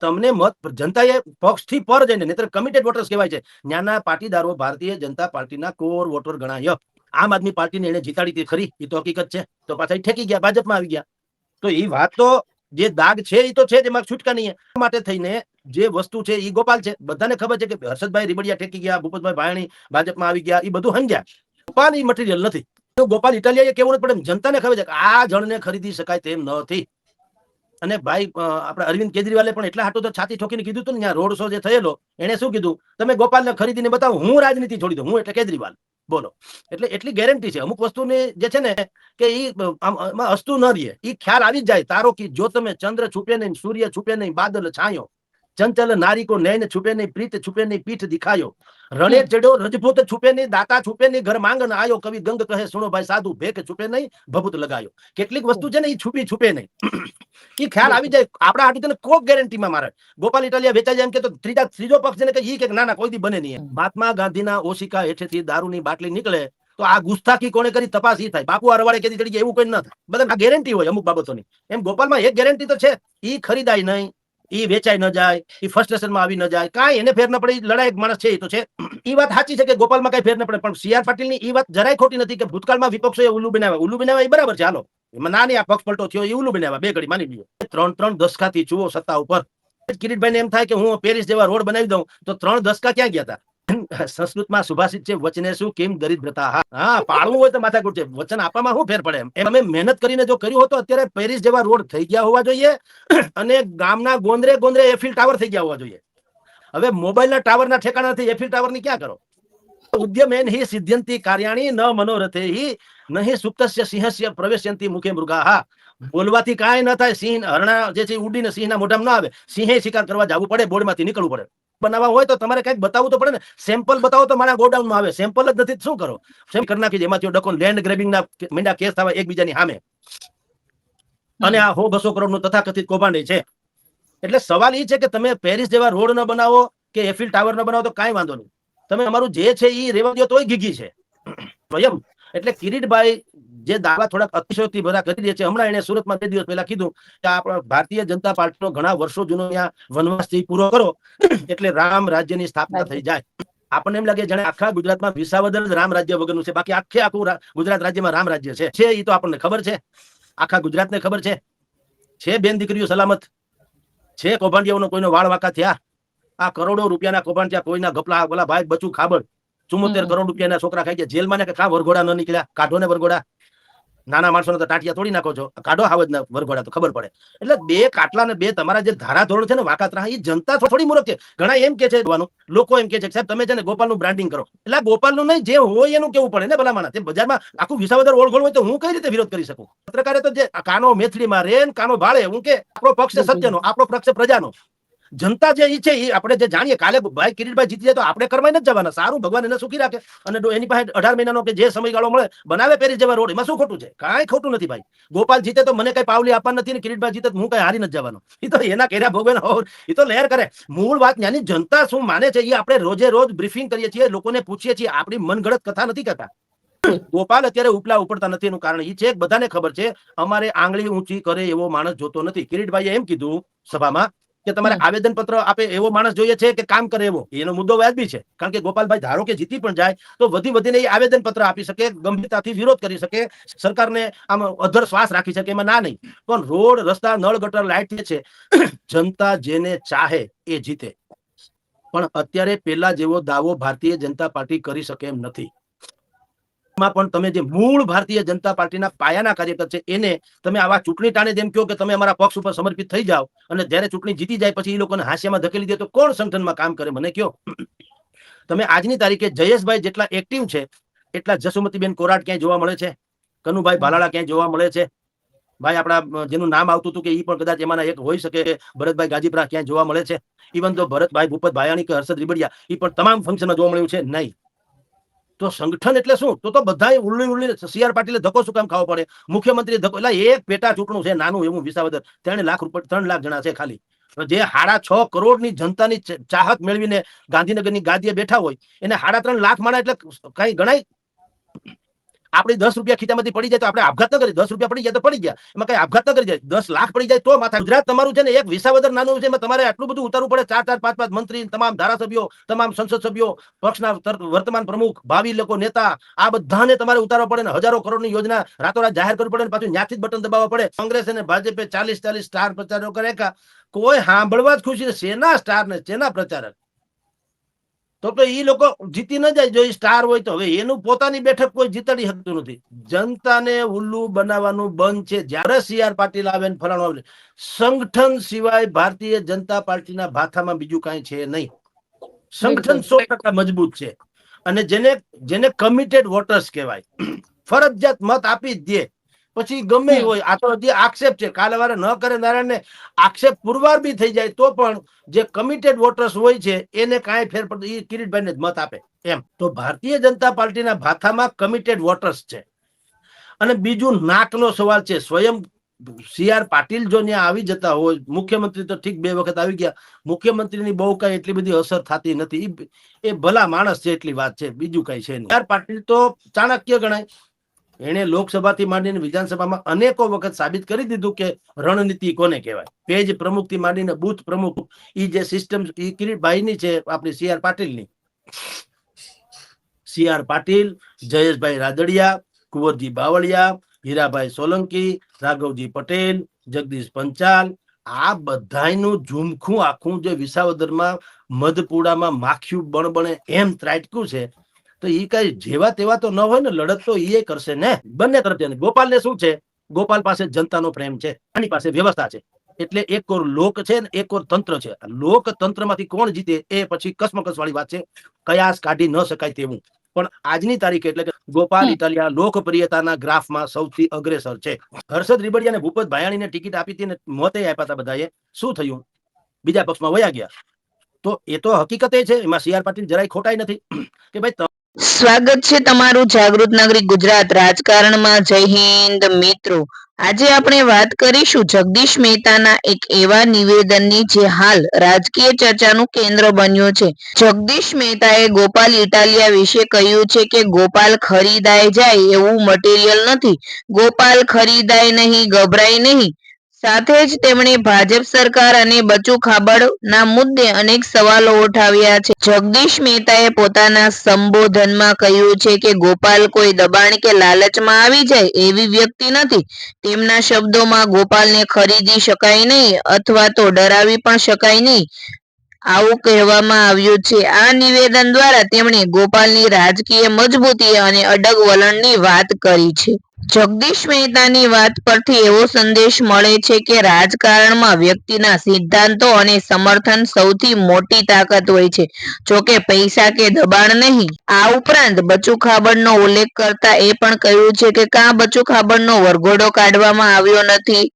તમને મત જનતાએ પક્ષથી પર જઈને નહીતર કમિટેડ વોટર્સ કહેવાય છે. ત્યાંના પાટીદારો ભારતીય જનતા પાર્ટીના કોર વોટર ગણાય. આમ આદમી પાર્ટીને એને જીતાડી હતી ખરી, એ તો હકીકત છે. તો પાછા ઠેકી ગયા, ભાજપમાં આવી ગયા. તો એ વાત તો જે દાગ છે એ તો છે, જેમાં છૂટકા નહીં. માટે થઈને જે વસ્તુ છે એ ગોપાલ છે. બધાને ખબર છે કે હર્ષદભાઈ રીબડિયા ઠેકી ગયા, ભૂપતભાઈ ભાયણી ભાજપમાં આવી ગયા, એ બધું સમજ્યા. ગોપાલ એ મટીરિયલ નથી. તો ગોપાલ ઇટાલિયા કેવું નથી પડે. જનતાને ખબર છે કે આ જણને ખરીદી શકાય તેમ નથી. અને ભાઈ આપણે અરવિંદ કેજરીવાલે પણ એટલા હાટું તો છાતી ઠોકીને કીધું હતું ને, રોડ શો જે થયેલો, એને શું કીધું, તમે ગોપાલને ખરીદીને બતાવો, હું રાજનીતિ છોડી દઉં, હું એટલે કેજરીવાલ. બોલો, એટલે એટલી ગેરંટી છે અમુક વસ્તુની જે છે ને, કે એ અસ્તુ ન રહે, એ ખ્યાલ આવી જ જાય. તારો કે જો તમે ચંદ્ર છુપે નહીં, સૂર્ય છુપે નહીં, બાદલ છાયો, ચંચલ નારી કો નૈન છુપે નહીં, પ્રીત છુપે નહીં, પીઠ દિખાયો, રણે ચડ્યો રજપૂત છુપે નહીં, દાતા છુપે નહીં, ઘર માંગન આયો, કવિ ગંગ કહે સુનો ભાઈ સાધુ, ભેક છુપે નહીં, ભભૂત લગાયો. કેટલીક વસ્તુ છે ને એ છુપે નહીં, એ ખ્યાલ આવી જાય. આપણા હાટુ તને કોઈ ગેરંટીમાં મારે ગોપાલ ઇટાલિયા વેચાઈ જાય એમ કે તો ત્રીજો પક્ષ છે ને કે ના ના કોઈ દી બને નહીં. મહાત્મા ગાંધીના ઓશિકા હેઠેથી દારૂની બાટલી નીકળે તો આ ગુસ્તાખી કોણે કરી તપાસ ઈ થાય. બાપુ અરવાડે કેદી ચડી ગયા એવું કોઈ ન થાય. બધા ગેરંટી હોય અમુક બાબતોની. એમ ગોપાલમાં એક ગેરંટી તો છે, ઈ ખરીદાય નહીં, ઈ વેચાઈ ન જાય, ઈ ફ્રસ્ટ્રેશનમાં આવી ન જાય, કાંઈ એને ફેર ન પડે. લડાયક માણસ છે એ તો છે. ઈ વાત સાચી છે કે ગોપાલમાં કઈ ફેર ન પડે, પણ CR પાટીલની ઈ વાત જરાય ખોટી નથી કે ભૂતકાળમાં વિપક્ષોએ ઉલ્લુ બનાવ્યા એ બરાબર છે. હાલો એમાં ના નહીં, આ પક્ષ પલટો થયો એ ઉલ્લુ બનાવ્યા, બે ઘડી માની લ્યો. 3 દશકાથી જુઓ સત્તા ઉપર. કિરીટભાઈને એમ થાય કે હું પેરિસ જેવા રોડ બનાવી દઉં, તો 3 દશકા ક્યાં ગયા હતા? સંસ્કૃતમાં સુભાષિત છે, વચને શું કેમ દરિદ્રતા. હા, પાળવું હોય તો માથાકૂટ છે, વચન આપવામાં શું ફેર પડે. એમ અમે મહેનત કરીને જો કર્યું હોત તો અત્યારે પેરિસ જેવા રોડ થઈ ગયા હોવા જોઈએ, અને ગામના ગોંદરે એફિલ ટાવર થઈ ગયા હોવા જોઈએ. હવે મોબાઈલના ટાવરના ઠેકાણા નથી, એફિલ ટાવર ની ક્યાં કરો? ઉદ્યમેન હિ સિદ્ધ્યંતિ કાર્યાણી ન મનોરથે હિ નહીં સુપ્તસ્ય સિંહસ્ય પ્રવેશ્યંતિ મુખે મૃગાહા. બોલવાથી કાંઈ ન થાય. સિંહ હરણા જે છે ઉડીને સિંહના મોઢામાં ના આવે. સિંહે શિકાર કરવા જવું પડે, બોર્ડમાંથી નીકળવું પડે. બનાવવા હોય તો તમારે કઈક બતાવવું તો પડે ને. સેમ્પલ બતાવો તો મારા ગોડાઉનમાં આવે, સેમ્પલ જ નથી શું કરો? સેમ કરી નાખી એમાંથી ડકો લેન્ડ ગ્રેબિંગ ના મીંડા કેસ થવા એકબીજાની સામે. અને આ 100-200 કરોડનું તથાકથિત કૌભાંડ છે. એટલે સવાલ એ છે કે તમે પેરિસ જેવા રોડ ન બનાવો કે એફિલ ટાવર ન બનાવો તો કાંઈ વાંધો નહીં. તમે અમારું જે છે એ રેવા દો તોય ગીગી છે. એટલે કિરીટભાઈ જે દાવા થોડાક અતિશયોક્તિ બધા કરી દે છે. હમણાં એને સુરતમાં 2 દિવસ પહેલા કીધું કે આપણા ભારતીય જનતા પાર્ટીનો ઘણા વર્ષો જૂનો ત્યાં વનવાસથી પૂરો કરો એટલે રામ રાજ્યની સ્થાપના થઈ જાય. આપણને એમ લાગે જાણે આખા ગુજરાતમાં વિસાવદર જ રામ રાજ્ય વગરનું છે, બાકી આખું ગુજરાત રાજ્યમાં રામ રાજ્ય છે. એ તો આપણને ખબર છે, આખા ગુજરાતને ખબર છે. બેન દીકરીઓ સલામત છે. કૌભાંડિયાઓનો કોઈનો વાળ વાંકા થયા? આ કરોડો રૂપિયાના કૌભાંડ થયા. કોઈના ગપલા બોલા ભાઈ બચું ખાબડ 74 કરોડ રૂપિયાના છોકરા ખાઈ ગયા જેલમાં. ને કે ખા વરઘોડા ન નીકળ્યા, કાઢો ને વરઘોડા. નાના માણસો તો ટાટિયા તોડી નાખો છો, કાઢો હાવજ ના વરઘોડા તો ખબર પડે. એટલે 2 કાટલા ને 2 તમારા જે ધારા ધોરણ છે ને વાકાતરા, એ જનતા થોડી મૂર્ખ છે. ઘણા એમ કે છે લોકો એમ કે છે સાહેબ તમે છે ને ગોપાલનું બ્રાન્ડિંગ કરો. એટલે ગોપાલનું નહીં, જે હોય એનું કેવું પડે ને ભલા માણસ. બજારમાં આખું વિસાવદર ઓળખોળ હોય તો હું કઈ રીતે વિરોધ કરી શકું? પત્રકારે તો જે કાનો મેથડીમાં રે કાનો ભાળે. હું કે આપણો પક્ષ છે સત્યનો, આપણો પક્ષ છે પ્રજાનો. જનતા જે છે એ આપણે જે જાણીએ. કાલે ભાઈ કિરીટભાઈ જીતી જાય તો આપણે કરવાય નથી જવાના. સારું, ભગવાન એને સુખી રાખે. અને એની પાસે 18 મહિનાનો કે જે સમયગાળો મળે બનાવે પેરિસ જેવા રોડ. એમાં શું ખોટું છે? કાંઈ ખોટું નથી ભાઈ. ગોપાલ જીતે તો મને કઈ પાવલી આપવા નથી ને કિરીટભાઈ જીતે હું કઈ હારી નથી જવાનો. એ તો એના કર્યા ભોગવે, એ તો લહેર કરે. મૂળ વાત ત્યાંની જનતા શું માને છે એ આપણે રોજે રોજ બ્રીફિંગ કરીએ છીએ, લોકોને પૂછીએ છીએ. આપણી મનગઢત કથા નથી કરતા. ગોપાલ અત્યારે ઉપલા ઉપડતા નથી એનું કારણ એ છે, બધાને ખબર છે, અમારે આંગળી ઊંચી કરે એવો માણસ જોતો નથી. કિરીટભાઈએ એમ કીધું સભામાં કે તમારે આવેદન પત્ર આપે એવો માણસ જોઈએ છે કે કામ કરે એવો. એનો મુદ્દો વ્યાજબી છે, કારણ કે ગોપાલભાઈ ધારો કે જીતી પણ જાય તો વધીને એ આવેદન પત્ર આપી શકે, ગંભીરતાથી વિરોધ કરી શકે, સરકારને આમ અધર શ્વાસ રાખી શકે, એમાં ના નહીં. પણ રોડ રસ્તા નળ ગટર લાઇટ છે, જનતા જેને ચાહે એ જીતે. પણ અત્યારે પેલા જેવો દાવો ભારતીય જનતા પાર્ટી કરી શકે એમ નથી. પણ તમે જે મૂળ ભારતીય જનતા પાર્ટીના પાયાના કાર્યકર છે એને તમે આવા ચૂંટણી ટાણે જેમ કહો કે તમે અમારા પક્ષ ઉપર સમર્પિત થઈ જાઓ, અને જ્યારે ચૂંટણી જીતી જાય પછી એ લોકોને હાસ્યમાં ધકેલી દે તો કોણ સંગઠનમાં કામ કરે? મને કહો. તમે આજની તારીખે જયેશભાઈ જેટલા એક્ટિવ છે એટલા જસુમતીબેન કોરાટ ક્યાંય જોવા મળે છે? કનુભાઈ ભાલાળા ક્યાંય જોવા મળે છે? ભાઈ આપણા જેનું નામ આવતું હતું કે એ પણ કદાચ એમાંના એક હોઈ શકે, ભરતભાઈ ગાજીપરા ક્યાંય જોવા મળે છે? ઇવન તો ભરતભાઈ ભૂપત ભાયાણી કે હર્ષદ રીબડિયા એ પણ તમામ ફંક્શનમાં જોવા મળ્યું છે? નહીં. તો સંગઠન એટલે શું? તો બધા ઉલ્લી CR પાટીલે ધક્કો શું કામ ખાવો પડે? મુખ્યમંત્રી ધક્કો. એટલે એક પેટા ચૂંટણું છે નાનું એવું વિસાવદર, 3 લાખ જણા છે ખાલી. જે 6.5 કરોડની જનતાની ચાહત મેળવીને ગાંધીનગરની ગાદીએ બેઠા હોય એને 3.5 લાખ માણા એટલે કઈ ગણાય? આપણી 10 રૂપિયા ખીચામાંથી પડી જાય તો આપણે આપઘાત ન કરી, 10 રૂપિયા પડી જાય તો પડી ગયા, એમાં કઈ આપઘાત ન કરી જાય. 10 લાખ પડી જાય તો માથા. ગુજરાત તમારું છે ને એક વિસાવદર નાનું છે, એમાં તમારે આટલું બધું ઉતારવું પડે. 4 4 5 5 મંત્રી, તમામ ધારાસભ્યો, તમામ સંસદ સભ્યો, પક્ષના વર્તમાન પ્રમુખ, ભાવિ લોકો, નેતા, આ બધાને તમારે ઉતારવા પડે ને હજારો કરોડની યોજના રાતોરાત જાહેર કરવી પડે ને પાછું ત્યાંથી જ બટન દબાવવા પડે. કોંગ્રેસ અને ભાજપે 40 સ્ટાર પ્રચારો કરે, કોઈ સાંભળવા જ ખુશી. શેના સ્ટાર ને શેના પ્રચારક? તો એ લોકો જીતી ન જાય જો એ સ્ટાર હોય તો. હવે એનું પોતાની બેઠક કોઈ જીતાડી શકતું નથી. જનતાને ઉલ્લુ બનાવવાનું બંધ છે. જ્યારે CR પાટીલ આવે ને ફલાણું આવે, સંગઠન સિવાય ભારતીય જનતા પાર્ટીના ભાથામાં બીજું કાંઈ છે નહીં. સંગઠન 100% મજબૂત છે. અને જેને કમિટેડ વોટર્સ કહેવાય, ફરજિયાત મત આપી જ દે, પછી ગમે હોય. આ તો હજી આક્ષેપ છે, કાલે વારે ન કરે નારાયણને આક્ષેપ પુરવાર બી થઈ જાય તો પણ જે કમિટેડ વોટર્સ હોય છે એને કાંઈ ફેર પડતો, એ કિરીટભાઈને જ મત આપે એમ. તો ભારતીય જનતા પાર્ટીના ભાથામાં કમિટેડ વોટર્સ છે. અને બીજું નાકનો સવાલ છે. સ્વયં CR પાટીલ જો ત્યાં આવી જતા હોય, મુખ્યમંત્રી તો ઠીક 2 વખત આવી ગયા, મુખ્યમંત્રીની બહુ કઈ એટલી બધી અસર થતી નથી. એ ભલા માણસ છે એટલી વાત છે, બીજું કઈ છે નહીં. CR પાટીલ તો ચાણક્ય ગણાય. એને લોકસભાથી માંડીને વિધાનસભામાં અનેકો વખત સાબિત કરી દીધું કે રણનીતિ કોને કહેવાય. પેજ પ્રમુખથી માંડીને બૂથ પ્રમુખ, એ જે સિસ્ટમ એ કિરીટભાઈની છે, આપણી CR પાટીલની. CR પાટીલ, જયેશભાઈ રાદડિયા, કુંવરજી બાવળિયા, હીરાભાઈ સોલંકી, રાઘવજી પટેલ, જગદીશ પંચાલ, આ બધાનું ઝુમખું આખું જે વિસાવદરમાં મધપુડામાં માખ્યું બણબણે એમ ત્રાટક્યું છે. તો એ કઈ જેવા તેવા તો ન હોય ને, લડત તો એ કરશે ને બંને તરફ. ગોપાલને શું છે? ગોપાલ પાસે જનતાનો પ્રેમ છે, આની પાસે વ્યવસ્થા છે. એટલે એક કોર લોક છે ને એક કોર તંત્ર છે. લોકતંત્ર માંથી કોણ જીતે એ પછી કસમકસ વાળી વાત છે, કયાસ કાઢી ન શકાય તેવું. પણ આજની તારીખે એટલે કે ગોપાલ ઇટાલિયા લોકપ્રિયતાના ગ્રાફમાં સૌથી અગ્રેસર છે. હર્ષદ રીબડિયા અને ભૂપત ભાયાણીને ટિકિટ આપી હતી ને મતે આપ્યા હતા બધાએ. શું થયું? બીજા પક્ષમાં વયા ગયા. તો એ તો હકીકત એ છે. એમાં CR પાટીલ જરાય ખોટાઈ નથી કે ભાઈ. સ્વાગત છે તમારું જાગૃત નાગરિક ગુજરાત રાજકારણમાં. જય હિન્દ મિત્રો. આજે આપણે વાત કરીશું જગદીશ મહેતાના એક એવા નિવેદનની જે હાલ રાજકીય ચર્ચાનું કેન્દ્ર બન્યું છે. જગદીશ મહેતાએ ગોપાલ ઇટાલિયા વિશે કહ્યું છે કે ગોપાલ ખરીદાઈ જાય એવું મટીરિયલ નથી. ગોપાલ ખરીદાય નહીં, ગભરાય નહીં. સાથે જ તેમણે ભાજપ સરકાર અને બચુ ખાબડના મુદ્દે અનેક સવાલો ઉઠાવ્યા છે. જગદીશ મહેતાએ પોતાના સંબોધનમાં કહ્યું છે કે ગોપાલ કોઈ દબાણ કે લાલચમાં આવી જાય એવી વ્યક્તિ નથી. તેમના શબ્દોમાં ગોપાલને ખરીદી શકાય નહીં અથવા તો ડરાવી પણ શકાય નહીં, આવું કહેવામાં આવ્યું છે. આ નિવેદન દ્વારા તેમણે ગોપાલની રાજકીય મજબૂતી અને અડગ વલણની વાત કરી છે. જગદીશ મહેતાની વાત પરથી એવો સંદેશ મળે છે કે રાજકારણમાં વ્યક્તિના સિદ્ધાંતો અને સમર્થન સૌથી મોટી તાકાત હોય છે, જોકે પૈસા કે દબાણ નહીં. આ ઉપરાંત બચુ ખાબડનો ઉલ્લેખ કરતા એ પણ કહ્યું છે કે કાં બચુ ખાબડનો વરઘોડો કાઢવામાં આવ્યો નથી.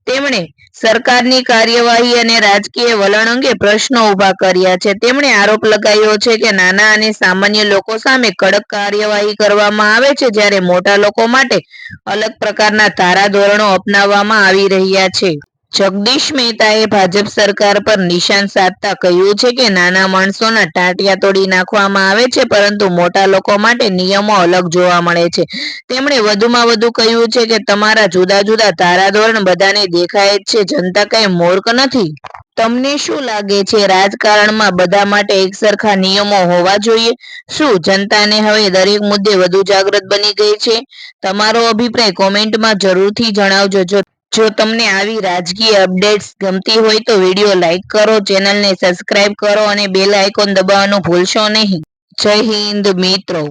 તેમણે સરકારની કાર્યવાહી અને રાજકીય વલણ અંગે પ્રશ્નો ઉભા કર્યા છે. તેમણે આરોપ લગાવ્યો છે કે નાના અને સામાન્ય લોકો સામે કડક કાર્યવાહી કરવામાં આવે છે, જ્યારે મોટા લોકો માટે અલગ પ્રકારના ધારાધોરણો અપનાવવામાં આવી રહ્યા છે. જગદીશ મહેતાએ ભાજપ સરકાર પર નિશાન સાધતા કહ્યું છે કે નાના માણસોના ટાંટિયા તોડી નાખવામાં આવે છે, પરંતુ મોટા લોકો માટે નિયમો અલગ જોવા મળે છે. તેમણે વધુમાં વધુ કહ્યું છે કે તમારા જુદા જુદા ધારાધોરણ બધાને દેખાય જ છે, જનતા કઈ મૂર્ખ નથી. તમને શું લાગે છે, રાજકારણમાં બધા માટે એકસરખા નિયમો હોવા જોઈએ? શું જનતાને હવે દરેક મુદ્દે વધુ જાગૃત બની ગઈ છે? તમારો અભિપ્રાય કોમેન્ટમાં જરૂરથી જણાવજો. જો તમને આવી રાજકીય અપડેટ્સ ગમતી હોય તો વિડીયો લાઈક કરો, ચેનલને સબસ્ક્રાઇબ કરો અને બેલ આઇકોન દબાવવાનું ભૂલશો નહીં. જય હિન્દ મિત્રો.